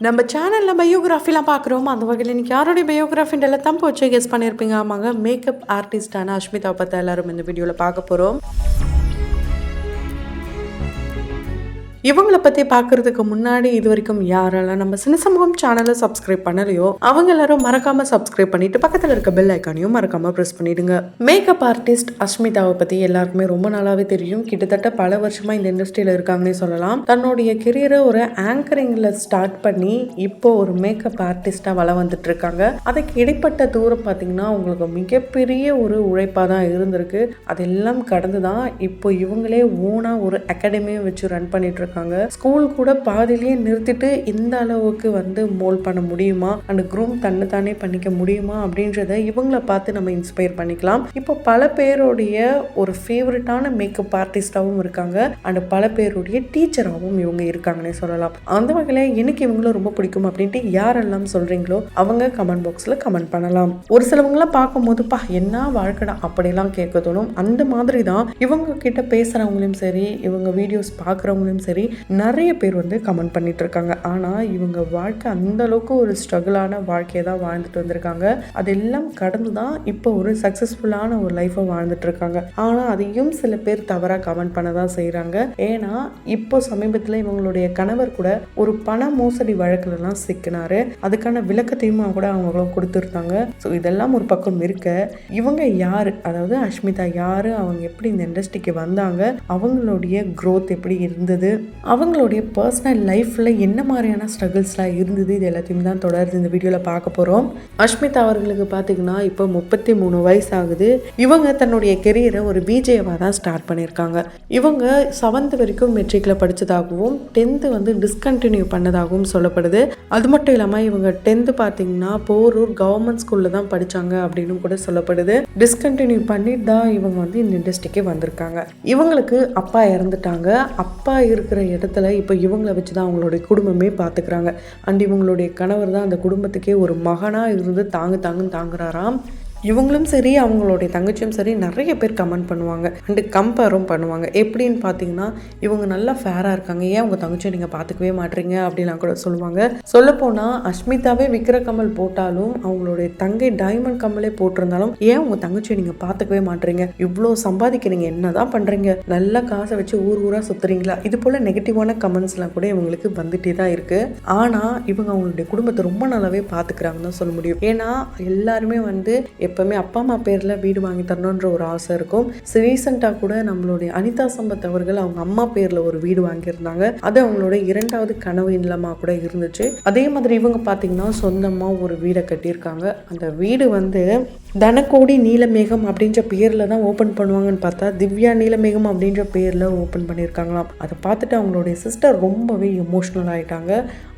நம்ம சேனலில் பயோகிராஃபிலாம் பார்க்குறோம். அந்த வகையில் இன்றைக்கி யாருடைய பயோகிராஃபின்றல தம்பு வச்சு கெஸ் பண்ணியிருப்பீங்க. ஆமாங்க, மேக்கப் ஆர்டிஸ்டான அஷ்மிதா பற்றி எல்லாரும் இந்த வீடியோவில் பார்க்க போகிறோம். இவங்களை பற்றி பார்க்குறதுக்கு முன்னாடி இது வரைக்கும் யாரெல்லாம் நம்ம சின்ன சமூகம் சேனலை சப்ஸ்கிரைப் பண்ணலையோ அவங்க எல்லாரும் மறக்காமல் சப்ஸ்கிரைப் பண்ணிட்டு பக்கத்தில் இருக்க பெல் ஐக்கானையும் மறக்காமல் ப்ரெஸ் பண்ணிடுங்க. மேக்கப் ஆர்டிஸ்ட் அஷ்மிதாவை பற்றி எல்லாருக்குமே ரொம்ப நாளாகவே தெரியும். கிட்டத்தட்ட பல வருஷமாக இந்த இண்டஸ்ட்ரியில் இருக்காங்கன்னே சொல்லலாம். தன்னுடைய கெரியரை ஒரு ஆங்கரிங்கில் ஸ்டார்ட் பண்ணி இப்போ ஒரு மேக்கப் ஆர்டிஸ்டாக வளம் வந்துட்டு இருக்காங்க. அதுக்கு இடைப்பட்ட தூரம் பார்த்தீங்கன்னா உங்களுக்கு மிகப்பெரிய ஒரு உழைப்பாக தான் இருந்திருக்கு. அதெல்லாம் கடந்து தான் இப்போ இவங்களே ஓனாக ஒரு அகாடமியை வச்சு ரன் பண்ணிட்டு இருக்காங்க. ஸ்கூல் கூட பாதிலேயே நிறுத்திட்டு இந்த அளவுக்கு மோல்ட் பண்ண முடியுமா, அந்த க்ரூம் தன்னைத்தானே பண்ணிக்க முடியுமா அப்படின்றத இவங்களை பார்த்து நம்ம இன்ஸ்பயர் பண்ணிக்கலாம். இப்போ பல பேருடைய ஒரு ஃபேவரட்டான மேக்கப் ஆர்டிஸ்டாகவும் இருக்காங்க, அண்ட் பல பேருடைய டீச்சராகவும் இவங்க இருக்காங்கன்னே சொல்லலாம். அந்த வகையில் எனக்கு இவங்களும் ரொம்ப பிடிக்கும் அப்படின்ட்டு யாரெல்லாம் சொல்றீங்களோ அவங்க கமெண்ட் பாக்ஸில் கமெண்ட் பண்ணலாம். ஒரு சிலவங்களாம் பார்க்கும்போது என்ன வாழ்க்கடா அப்படிலாம் கேட்க தோணும். அந்த மாதிரி தான் இவங்க கிட்ட பேசுறவங்களையும் சரி, இவங்க வீடியோஸ் பார்க்குறவங்களையும் சரி நிறைய பேர் கமெண்ட் பண்ணிட்டு இருக்காங்க. ஆனால் இவங்க வாழ்க்கை அந்த அளவுக்கு ஒரு ஸ்ட்ரகிளான வாழ்க்கையை தான் வாழ்ந்துட்டு வந்திருக்காங்க. அதெல்லாம் கடந்து தான் இப்போ ஒரு சக்ஸஸ்ஃபுல்லான ஒரு லைஃப்பை வாழ்ந்துட்டு இருக்காங்க. ஆனால் அதையும் சில பேர் தவறாக கமெண்ட் பண்ண தான் செய்கிறாங்க. ஏன்னா இப்போ சமீபத்தில் இவங்களுடைய கணவர் கூட ஒரு பண மோசடி வழக்குலலாம் சிக்கினாரு. அதுக்கான விளக்கத்தையும் கூட அவங்களும் கொடுத்துருந்தாங்க. ஸோ இதெல்லாம் ஒரு பக்கம் இருக்க, இவங்க யாரு, அதாவது அஷ்மிதா யாரு, அவங்க எப்படி இந்த இண்டஸ்ட்ரிக்கு வந்தாங்க, அவங்களுடைய க்ரோத் எப்படி இருந்தது, அவங்களுடைய பர்சனல் லைஃப்பில் என்ன மாதிரியான ஸ்ட்ரகிள்ஸ்லாம் இருந்தது, இது எல்லாத்தையும் தான் தொடர்ந்து இந்த வீடியோவில் பார்க்க போகிறோம். அஷ்மிதா அவர்களுக்கு பார்த்தீங்கன்னா இப்போ 33 வயசு ஆகுது. இவங்க தன்னுடைய கெரியரை ஒரு பிஜேவாக தான் ஸ்டார்ட் பண்ணியிருக்காங்க. இவங்க 7th வரைக்கும் மெட்ரிக்கில் படித்ததாகவும் 10th டிஸ்கண்டினியூ பண்ணதாகவும் சொல்லப்படுது. அது மட்டும் இல்லாமல் இவங்க 10th பார்த்தீங்கன்னா போரூர் கவர்மெண்ட் ஸ்கூலில் தான் படித்தாங்க அப்படின்னு கூட சொல்லப்படுது. டிஸ்கண்டினியூ பண்ணிட்டு தான் இவங்க இந்த இண்டஸ்ட்ரிக்கே வந்திருக்காங்க. இவங்களுக்கு அப்பா இறந்துட்டாங்க. அப்பா இருக்கிற இடத்துல இப்போ இவங்களை வச்சு தான் அவங்களுடைய குடும்பமே பார்த்துக்கிறாங்க. அண்ட் இவங்களுடைய கணவர் தான் அந்த குடும்பத்துக்கே ஒரு மகனாக இருந்து தாங்குறாராம். இவங்களும் சரி, அவங்களுடைய தங்கச்சியும் சரி, நிறைய பேர் கமெண்ட் பண்ணுவாங்க அண்டு கம்பேரும் பண்ணுவாங்க. எப்படின்னு பார்த்தீங்கன்னா, இவங்க நல்லா ஃபேராக இருக்காங்க, ஏன் உங்கள் தங்கச்சியை நீங்கள் பார்த்துக்கவே மாட்டீங்க அப்படிலாம் கூட சொல்லுவாங்க. சொல்லப்போனால் அஷ்மிதாவே விக்கிர கமல் போட்டாலும், அவங்களுடைய தங்கை டைமண்ட் கமலே போட்டிருந்தாலும், ஏன் உங்கள் தங்கச்சியை நீங்கள் பார்த்துக்கவே மாட்டீங்க, இவ்வளோ சம்பாதிக்கிறீங்க, என்ன தான் பண்ணுறீங்க, நல்ல காசை வச்சு ஊராக சுற்றுறீங்களா, இது போல் நெகட்டிவான கமெண்ட்ஸ்லாம் கூட இவங்களுக்கு வந்துட்டே தான் இருக்குது. ஆனால் இவங்க அவங்களுடைய குடும்பத்தை ரொம்ப நல்லாவே பார்த்துக்கிறாங்கன்னு தான் சொல்ல முடியும். ஏன்னா எல்லாருமே எப்பவுமே அப்பா அம்மா பேரில் வீடு வாங்கி தரணுன்ற ஒரு ஆசை இருக்கும். ரீசெண்டாக கூட நம்மளுடைய அனிதா சம்பத் அவர்கள் அவங்க அம்மா பேரில் ஒரு வீடு வாங்கியிருந்தாங்க. அது அவங்களோட 2வது கனவு இல்லமாக கூட இருந்துச்சு. அதே மாதிரி இவங்க பார்த்தீங்கன்னா சொந்தமாக ஒரு வீடை கட்டியிருக்காங்க. அந்த வீடு தனக்கோடி நீலமேகம் அப்படின்ற பேரில் தான் ஓப்பன் பண்ணுவாங்கன்னு பார்த்தா திவ்யா நீலமேகம் அப்படின்ற பேரில் ஓப்பன் பண்ணியிருக்காங்களாம். அதை பார்த்துட்டு அவங்களுடைய சிஸ்டர் ரொம்பவே எமோஷ்னல் ஆகிட்டாங்க.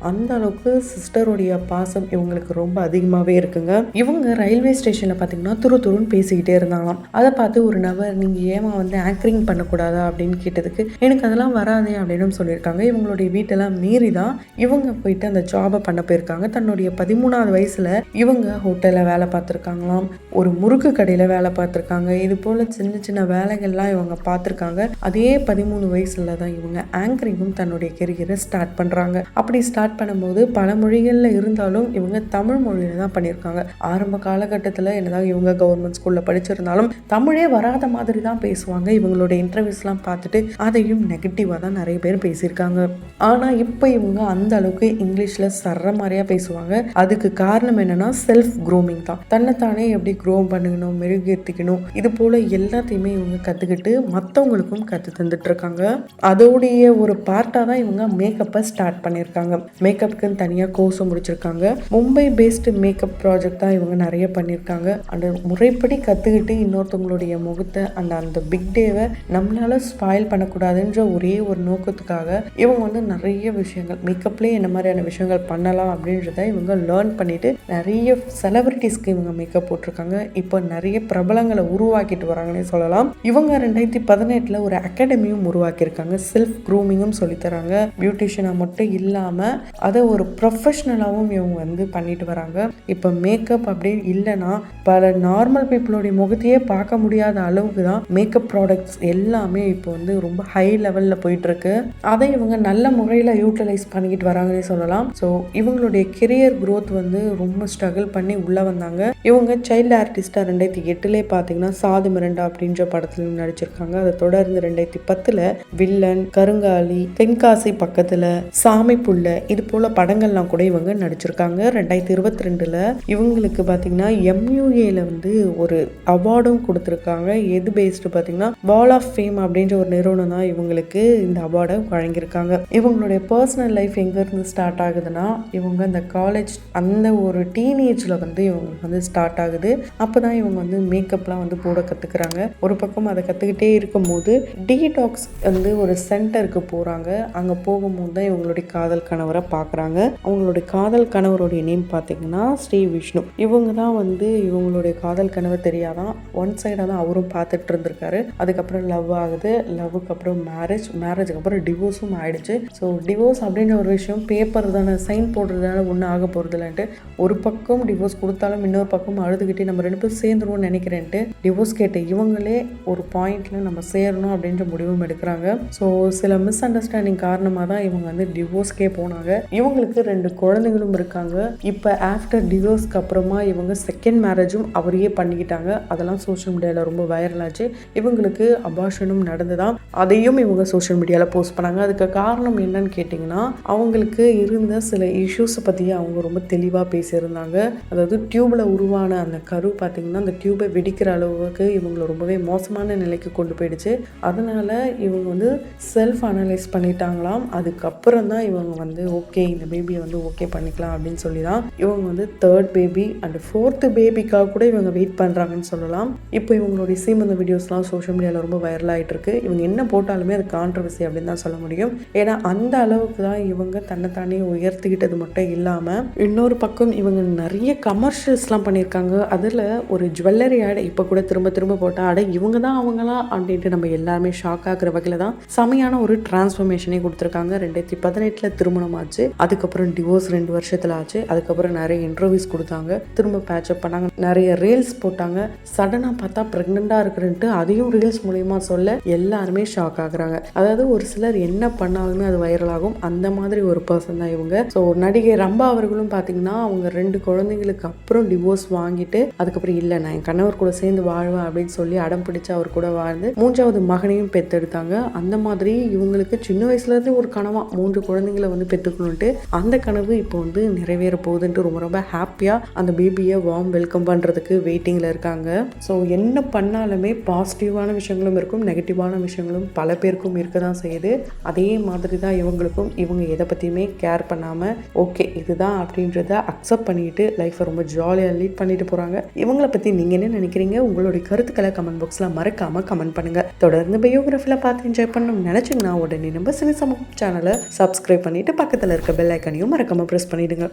அந்த அளவுக்கு சிஸ்டருடைய பாசம் இவங்களுக்கு ரொம்ப அதிகமாகவே இருக்குங்க. இவங்க ரயில்வே ஸ்டேஷனில் பார்த்தீங்கன்னா துருன்னு பேசிக்கிட்டே இருந்தாங்களாம். அதை பார்த்து ஒரு நபர், நீங்கள் ஏமா ஆங்கரிங் பண்ணக்கூடாதா அப்படின்னு கேட்டதுக்கு, எனக்கு அதெல்லாம் வராதே அப்படின்னு சொல்லியிருக்காங்க. இவங்களுடைய வீட்டெல்லாம் மீறி தான் இவங்க போயிட்டு அந்த ஜாபை பண்ண போயிருக்காங்க. தன்னுடைய 13வது வயசில் இவங்க ஹோட்டலில் வேலை பார்த்துருக்காங்களாம், ஒரு முறுக்கு கடையில் வேலை பார்த்துருக்காங்க. இது போல் சின்ன சின்ன வேலைகள்லாம் இவங்க பார்த்துருக்காங்க. அதே 13 வயசுல தான் இவங்க ஆங்கரிங்கும் தன்னுடைய கெரியரை ஸ்டார்ட் பண்ணுறாங்க. அப்படி ஸ்டார்ட் பண்ணும்போது பல மொழிகளில் இருந்தாலும் இவங்க தமிழ் மொழியில தான் பண்ணியிருக்காங்க. ஆரம்ப காலகட்டத்தில் என்னதான் இவங்க கவர்மெண்ட் ஸ்கூலில் படிச்சிருந்தாலும் தமிழே வராத மாதிரி தான் பேசுவாங்க. இவங்களுடைய இன்டர்வியூஸ்லாம் பார்த்துட்டு அதையும் நெகட்டிவாக தான் நிறைய பேர் பேசியிருக்காங்க. ஆனால் இப்போ இவங்க அந்த அளவுக்கு இங்கிலீஷில் சர்ற மாதிரியாக பேசுவாங்க. அதுக்கு காரணம் என்னன்னா செல்ஃப் க்ரூமிங் தான். தன்னைத்தானே எப்படி க்ரோ பண்ணணும், மெருகேற்றிக்கணும், இது போல் எல்லாத்தையுமே இவங்க கற்றுக்கிட்டு மற்றவங்களுக்கும் கற்று தந்துட்டு இருக்காங்க. அதோடைய ஒரு பார்ட்டாக தான் இவங்க மேக்கப்பை ஸ்டார்ட் பண்ணியிருக்காங்க. மேக்கப்புக்குன்னு தனியாக கோர்ஸும் முடிச்சிருக்காங்க. மும்பை பேஸ்டு மேக்கப் ப்ராஜெக்ட் தான் இவங்க நிறைய பண்ணியிருக்காங்க. அந்த முறைப்படி கற்றுக்கிட்டு இன்னொருத்தவங்களுடைய முகத்தை அந்த பிக் டேவை நம்மளால ஸ்பாயில் பண்ணக்கூடாதுன்ற ஒரே ஒரு நோக்கத்துக்காக இவங்க நிறைய விஷயங்கள் மேக்கப்லேயே என்ன மாதிரியான விஷயங்கள் பண்ணலாம் அப்படின்றத இவங்க லேர்ன் பண்ணிட்டு நிறைய செலிபிரிட்டிஸ்க்கு இவங்க மேக்கப் போட்டிருக்காங்க. இப்போ நிறைய பிரபலங்களை உருவாக்கிட்டு வராங்கன்னே சொல்லலாம். இவங்க 2018 ஒரு அகாடமியும் உருவாக்கியிருக்காங்க. செல்ஃப் க்ரூமிங்கும் சொல்லித்தராங்க. பியூட்டிஷியனாக மட்டும் இல்லாமல் அதை ஒரு ப்ரொஃபஷ்னலாகவும் இவங்க பண்ணிட்டு வராங்க. இப்போ மேக்கப் அப்படி இல்லைன்னா பல நார்மல் பீப்புளுடைய முகத்தையே பார்க்க முடியாத அளவுக்கு தான் மேக்கப் ப்ராடக்ட்ஸ் எல்லாமே இப்போ வந்து ரொம்ப ஹை லெவலில் போயிட்டுருக்கு. அதை இவங்க நல்ல முறையில் யூட்டிலைஸ் பண்ணிக்கிட்டு வராங்கன்னே சொல்லலாம். ஸோ இவங்களுடைய கெரியர் க்ரோத் வந்து ரொம்ப ஸ்ட்ரகிள் பண்ணி உள்ளே வந்தாங்க. இவங்க சைல்டு ஆர்டிஸ்டாக 2008 பார்த்தீங்கன்னா சாது மிரண்டா அப்படின்ற படத்துலையும் நடிச்சிருக்காங்க. அதை தொடர்ந்து 2010 வில்லன், கருங்காலி, தென்காசி பக்கத்தில், சாமி புள்ள, இது போல படங்கள்லாம் கூட இவங்க நடிச்சிருக்காங்க. 2022 இவங்களுக்கு பார்த்தீங்கன்னா MUAல வந்து ஒரு அவார்டும் கொடுத்துருக்காங்க. எது பேஸ்டு பார்த்தீங்கன்னா வால் ஆஃப் ஃபேம் அப்படின்ற ஒரு நிறுவனம் தான் இவங்களுக்கு இந்த அவார்டை வழங்கியிருக்காங்க. இவங்களுடைய பர்சனல் லைஃப் எங்கேருந்து ஸ்டார்ட் ஆகுதுன்னா, இவங்க இந்த காலேஜ் அந்த ஒரு டீனேஜில் வந்து இவங்களுக்கு வந்து ஸ்டார்ட் ஆகுது. அப்போ தான் இவங்க வந்து மேக்கப்லாம் வந்து போட கற்றுக்குறாங்க. ஒரு பக்கம் அதை கற்றுக்கிட்டே இருக்கும்போது டீடாக்ஸ் வந்து ஒரு சென்டருக்கு போகிறாங்க. அங்கே போகும்போது தான் இவங்களுடைய காதல் கணவரை பார்க்குறாங்க. அவங்களுடைய காதல் கணவருடைய நேம் பார்த்தீங்கன்னா ஸ்ரீ விஷ்ணு. இவங்க தான் வந்து இவங்களுடைய காதல் கணவர் தெரியாதான், ஒன் சைடாக தான் அவரும் பார்த்துட்டு இருந்திருக்காரு. அதுக்கப்புறம் லவ் ஆகுது. லவ்வுக்கு அப்புறம் மேரேஜுக்கு அப்புறம் டிவோர்ஸும் ஆயிடுச்சு. ஸோ டிவோர்ஸ் அப்படின்ற ஒரு விஷயம் பேப்பர் தானே, சைன் போடுறதுனால ஒன்றும் ஆக போகிறது இல்லைன்ட்டு ஒரு பக்கம் டிவோர்ஸ் கொடுத்தாலும் இன்னொரு பக்கம் அழுதுகிட்டே நம்ம 2 பேரும் சேர்ந்துருவோம்னு நினைக்கிறேன்ட்டு டிவோர்ஸ் கேட்ட இவங்களே ஒரு பாயிண்ட்ல நம்ம சேரணும் அப்படின்ற முடிவும் எடுக்கிறாங்க. ஸோ சில மிஸ் அண்டர்ஸ்டாண்டிங் காரணமாக தான் இவங்க வந்து டிவோர்ஸ்க்கே போனாங்க. இவங்களுக்கு 2 குழந்தைகளும் இருக்காங்க. இப்போ ஆஃப்டர் டிவோர்ஸ்க்கு அப்புறமா இவங்க செகண்ட் மேரேஜும் அவரையே பண்ணிக்கிட்டாங்க. அதெல்லாம் சோஷியல் மீடியாவில் ரொம்ப வைரல் ஆச்சு. இவங்களுக்கு அபார்ஷனும் நடந்துதான். அதையும் இவங்க சோஷியல் மீடியாவில் போஸ்ட் பண்ணாங்க. அதுக்கு காரணம் என்னன்னு கேட்டிங்கன்னா, அவங்களுக்கு இருந்த சில இஷ்யூஸை பற்றி அவங்க ரொம்ப தெளிவாக பேசியிருந்தாங்க. அதாவது டியூப்பில் உருவான அந்த கரு பார்த்திங்கன்னா அந்த டியூபை வெடிக்கிற அளவுக்கு இவங்களை ரொம்பவே மோசமான நிலைக்கு கொண்டு போயிடுச்சு. அதனால இவங்க வந்து செல்ஃப் அனலைஸ் பண்ணிட்டாங்களாம். அதுக்கப்புறம் தான் இவங்க வந்து ஓகே இந்த பேபியை வந்து ஓகே பண்ணிக்கலாம் அப்படின்னு சொல்லி தான் இவங்க வந்து 3rd பேபி அண்ட் 4th பேபிக்காக கூட இவங்க வெயிட் பண்ணுறாங்கன்னு சொல்லலாம். இப்போ இவங்களுடைய சீமந்த வீடியோஸ்லாம் சோஷியல் மீடியாவில் ரொம்ப வைரல் ஆகிட்டு இருக்கு. இவங்க என்ன போட்டாலுமே அது கான்ட்ரவர்சி அப்படின்னு தான் சொல்ல முடியும். ஏன்னா அந்த அளவுக்கு தான் இவங்க தன்னைத்தானே உயர்த்திக்கிட்டது மட்டும் இல்லாமல் இன்னொரு பக்கம் இவங்க நிறைய கமர்ஷியல்ஸ்லாம் பண்ணியிருக்காங்க. அதில் ஒரு ஜுவல்லரி ஆடை இப்போ கூட திரும்ப திரும்ப போட்ட ஆடை இவங்க தான் அவங்களாம் அப்படின்ட்டு நம்ம எல்லாருமே ஷாக் ஆகிற வகையில் தான் செமையான ஒரு டிரான்ஸ்ஃபர்மேஷனே கொடுத்துருக்காங்க. 2018 திருமணம் ஆச்சு. அதுக்கப்புறம் டிவோர்ஸ் 2 வருஷத்தில் ஆச்சு. அதுக்கப்புறம் நிறைய இன்டர்வியூஸ் கொடுத்தாங்க. திரும்ப பேட்சப் பண்ணாங்க. நிறைய ரீல்ஸ் போட்டாங்க. சடனாக பார்த்தா ப்ரெக்னெண்ட்டாக இருக்கிறன்ட்டு அதையும் ரீல்ஸ் மூலயமா சொல்ல எல்லாருமே ஷாக் ஆகுறாங்க. அதாவது ஒரு சிலர் என்ன பண்ணாலுமே அது வைரல் ஆகும். அந்த மாதிரி ஒரு பர்சன் தான் இவங்க. ஸோ நடிகை ரம்பா அவர்களும் பார்த்தீங்கன்னா அவங்க 2 குழந்தைங்களுக்கு அப்புறம் டிவோர்ஸ் வாங்கிட்டு அதுக்கப்புறம் இல்லை நான் என் கணவர் கூட சேர்ந்து வாழ்வேன் அப்படின்னு சொல்லி அடம் பிடிச்சு அவர் கூட வாழ்ந்து 3வது மகனையும் பெற்றெடுத்தாங்க. அந்த மாதிரி இவங்களுக்கு சின்ன வயசுலேருந்து ஒரு கனவா 3 குழந்தைங்களை வந்து பெற்றுக்கணுன்ட்டு அந்த கனவு இப்போ வந்து நிறைவேற போகுதுன்ட்டு ரொம்ப ரொம்ப ஹாப்பியாக அந்த பேபியை வார்ம் வெல்கம் பண்ணுறதுக்கு வெயிட்டிங்கில் இருக்காங்க. ஸோ என்ன பண்ணாலுமே பாசிட்டிவான விஷயங்களும் இருக்கும், நெகட்டிவான விஷயங்களும் பல பேருக்கும் இருக்க தான் செய்யுது. அதே மாதிரி தான் இவங்களுக்கும் இவங்க எதை பற்றியுமே கேர் பண்ணாமல் ஓகே இதுதான் அப்படின்றத அக்செப்ட் பண்ணிட்டு லைஃப்பை ரொம்ப ஜாலியாக லீட் பண்ணிட்டு போகிறாங்க. இவங்களை பற்றி நீங்கள் என்ன நினைக்கிறீங்க? உங்களுடைய கருத்துக்களை கமெண்ட் பாக்ஸில் மறக்காமல் கமெண்ட் பண்ணுங்கள். தொடர்ந்து பயோகிராஃபியில் பார்த்து என்ஜாய் பண்ணணும்னு நினச்சிங்கன்னா உடனே நம்ம சினி சமூகம் சேனலை சப்ஸ்கிரைப் பண்ணிவிட்டு பக்கத்தில் இருக்க பெல் ஐக்கனையும் மறக்காமல் ப்ரெஸ் பண்ணிவிடுங்க.